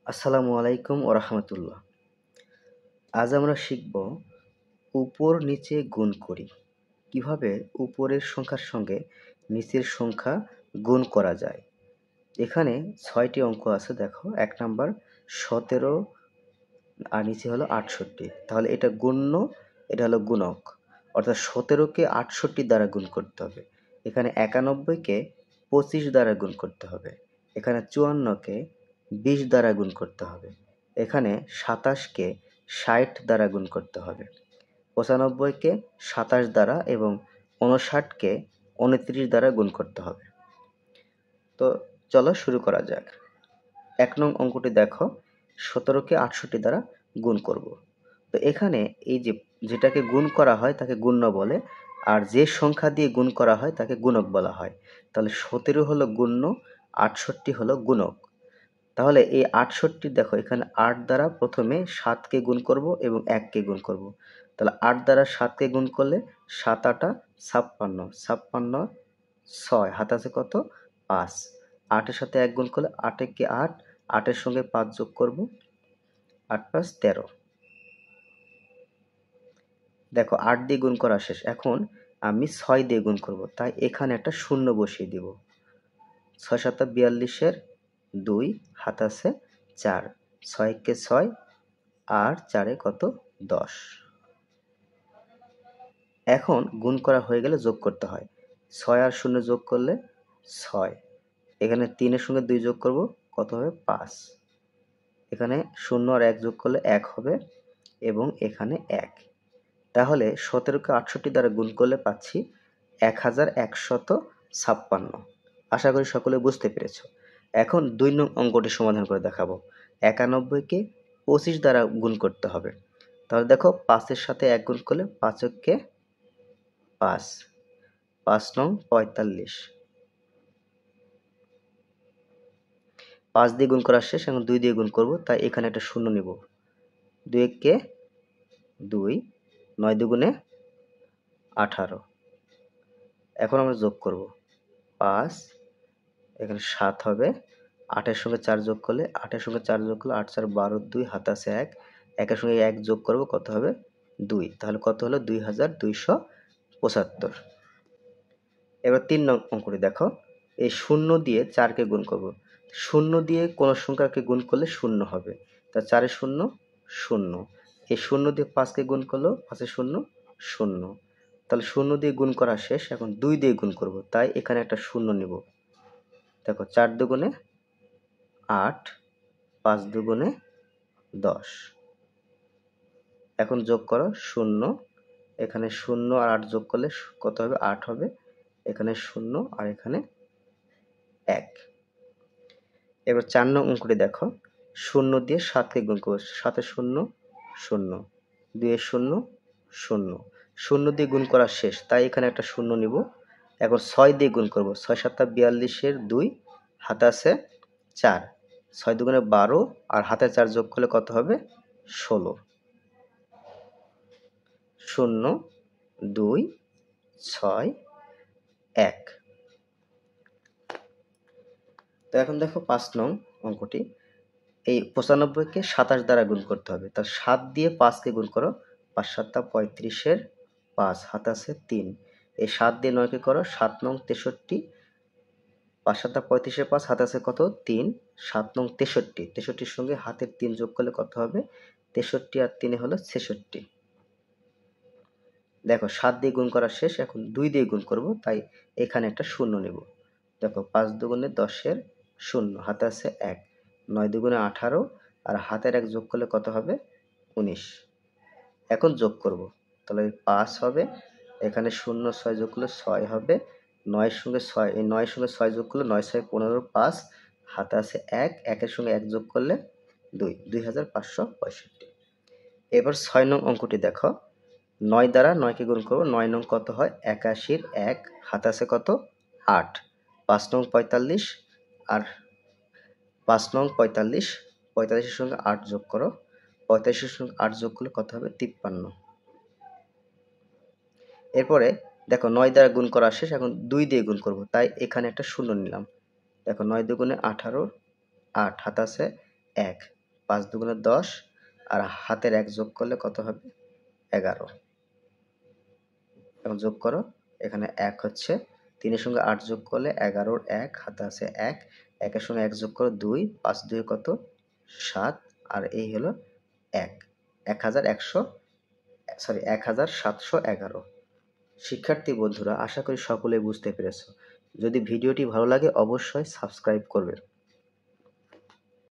আসসালামু আলাইকুম ওয়া রাহমাতুল্লাহ। আজ আমরা শিখব উপর নিচে গুণ করি। কিভাবে উপরের সংখ্যার সঙ্গে নিচের সংখ্যা গুণ করা যায়। এখানে ৬টি অঙ্ক আছে দেখো। ১ নাম্বার ১৭ আর নিচে হলো ৬৮। তাহলে এটা গুণ্য, এটা হলো গুণক। অর্থাৎ ১৭কে ৬৮ দ্বারা গুণ করতে হবে। এখানে ৯১কে ২৫ দ্বারা গুণ করতে হবে। এখানে ৫৪কে ২০ দ্বারা গুণ করতে হবে। এখানে ২৭কে ৬০ দ্বারা গুণ করতে হবে। ৯৫কে ২৭ দ্বারা এবং ৫৯কে ২৯ দ্বারা গুণ করতে হবে। তো চলো শুরু করা যাক। ১ নং অঙ্কটি দেখো, ১৭কে ৬৮ দ্বারা গুণ করব। তো এখানে এই যেটাকে গুণ করা হয় তাকে গুণ্য বলে, আর যে সংখ্যা দিয়ে গুণ করা হয় তাকে গুণক বলা হয়। তাহলে ১৭ হলো গুণ্য, ৬৮ হলো গুণক। তাহলে এই ৬৮ দেখো, এখানে ৮ দ্বারা প্রথমে ৭কে গুণ করব এবং ১কে গুণ করব। তাহলে ৮ দ্বারা ৭কে গুণ করলে ৭ ৮ ৫৬, ৫৬ ৬, হাতে আছে কত ৫। ৮ এর সাথে ১ গুণ করলে ৮ একে ৮, ৮ এর সঙ্গে ৫ যোগ করব, ৮ ৫ ১৩। দেখো ৮ দিয়ে গুণ করা শেষ। এখন আমি ৬ দিয়ে গুণ করব, তাই এখানে একটা শূন্য বসিয়ে দিব। ৬ ৭ ৪২ এর ২, হাতে আছে ৪, ৬ একে ৬ আর ৪ এ কত ১০। এখন গুণ করা হয়ে গেলে যোগ করতে হয়। ৬ আর ০ যোগ করলে ৬। এখানে ৩ এর সঙ্গে ২ যোগ করব, কত হবে ৫। এখানে ০ আর ১ যোগ করলে ১ হবে এবং এখানে ১। তাহলে ১৭কে ৬৮ দ্বারা গুণ করলে পাচ্ছি ১১৫৬। আশা করি সকলে বুঝতে পেরেছ। এখন ২ নং অঙ্কটি সমাধান করে দেখাবো। ৯১কে ২৫ দ্বারা গুণ করতে হবে। তাহলে দেখো ৫ এর সাথে ১ গুণ করলে ৫ একে ৫, ৫ নং ৪৫। ৫ দিয়ে গুণ করা শেষ। এখন ২ দিয়ে গুণ করব, তাই এখানে একটা শূন্য নিব। ২ একে ২, ৯ দুগুণে ১৮। এখন আমরা যোগ করব। ৫, এখানে ৭ হবে। ৮ এর সঙ্গে ৪ যোগ করলে ৮ এর সঙ্গে ৪ যোগ করলে ৮ ৪ ১২, ২, হাতে আছে ১। ১ এর সঙ্গে ১ যোগ করব, কত হবে ২। তাহলে কত হলো ২২৭৫। এবার ৩ নং অঙ্কটি দেখো। এই ০ দিয়ে ৪কে গুণ করব। ০ দিয়ে কোন সংখ্যাকে গুণ করলে ০ হবে। তা ৪ এ ০, ০। এই ০ দিয়ে ৫কে গুণ করলেও ৫ এ ০, ০। তাহলে ০ দিয়ে গুণ করা শেষ। এখন ২ দিয়ে গুণ করব, তাই এখানে একটা শূন্য নিব। দেখো ৪ দুগুণে ৮, ৫ দুগুণে ১০। এখন যোগ করো ০, এখানে ০ আর ৮ যোগ করলে কত হবে ৮ হবে। এখানে ০ আর এখানে ১। এবার ৪ নং অঙ্কটি দেখো। ০ দিয়ে ৭কে গুণ করব। ৭ এ ০, ০। ২ এ ০, ০। ০ দিয়ে গুণ করা শেষ, তাই এখানে একটা শূন্য নিব। এখন ৬ দিয়ে গুণ করব। ৬ ৭ ৪২ এর ২, হাতে আছে ৪, ৬ দুগুণে ১২ আর হাতে ৪ যোগ করলে কত হবে ১৬। ০ ২ ৬ ১। তো এখন দেখো ৫ নং অঙ্কটি। এই ৯৫কে ২৭ দ্বারা গুণ করতে হবে। তা ৭ দিয়ে ৫কে গুণ করো। ৫ ৭ ৩৫-এর ৫, হাতে আছে ৩। এই ৭ দিয়ে ৯কে করো, ৭ নং ৬৩। ৫ ৭ ৩৫-এর ৫, হাতে আছে কত ৩, ৭ নং ৬৩। ৬৩-র সঙ্গে হাতের ৩ যোগ করলে কত হবে ৬৩ আর ৩ হলো ৬৬। দেখো ৭ দিয়ে গুণ করা শেষ। এখন ২ দিয়ে গুণ করব, তাই এখানে একটা শূন্য নেব। দেখো ৫ দুগুণে ১০-এর ০, হাতে আছে ১। ৯ দুগুণে ১৮ আর হাতের ১ যোগ করলে কত হবে ১৯। এখন যোগ করব, তাহলে ৫ হবে। এখানে ০ ৬ যোগ করলে ৬ হবে। ৯ এর সঙ্গে ৬, এই ৯ এর সঙ্গে ৬ যোগ করলে ৯ ৬ ১৫, ৫, হাতে আছে ১। ১ এর সঙ্গে ১ যোগ করলে ২, ২৫৬৫। এবার ৬ নং অঙ্কটি দেখো। ৯ দ্বারা ৯কে গুণ করব। ৯ নং কত হয় ৮১-এর ১, হাতে আছে কত ৮। ৫ নং ৪৫ আর ৫ নং ৪৫, ৪৫-এর সঙ্গে ৮ যোগ করো। ৪৫-এর সঙ্গে ৮ যোগ করলে কত হবে ৫৩। এরপরে দেখো ৯ দ্বারা গুণ করা শেষ। এখন ২ দিয়ে গুণ করব, তাই এখানে একটা শূন্য নিলাম। দেখো ৯ দুগুণে ১৮, ৮, হাতে আছে ১। 5 দুগুণে 10 আর হাতের 1 যোগ করলে কত হবে? 11। এখন যোগ করো, এখানে 1 হচ্ছে, 3 এর সঙ্গে 8 যোগ করলে 11 র 1 হাতে আছে 1, 1 এর সঙ্গে 1 যোগ করো 2, 5 2 কত? 7 আর এই হলো 1, 1711। শিক্ষার্থী বন্ধুরা, আশা করি সকলেই বুঝতে পেরেছো। যদি ভিডিওটি ভালো লাগে অবশ্যই সাবস্ক্রাইব করবে।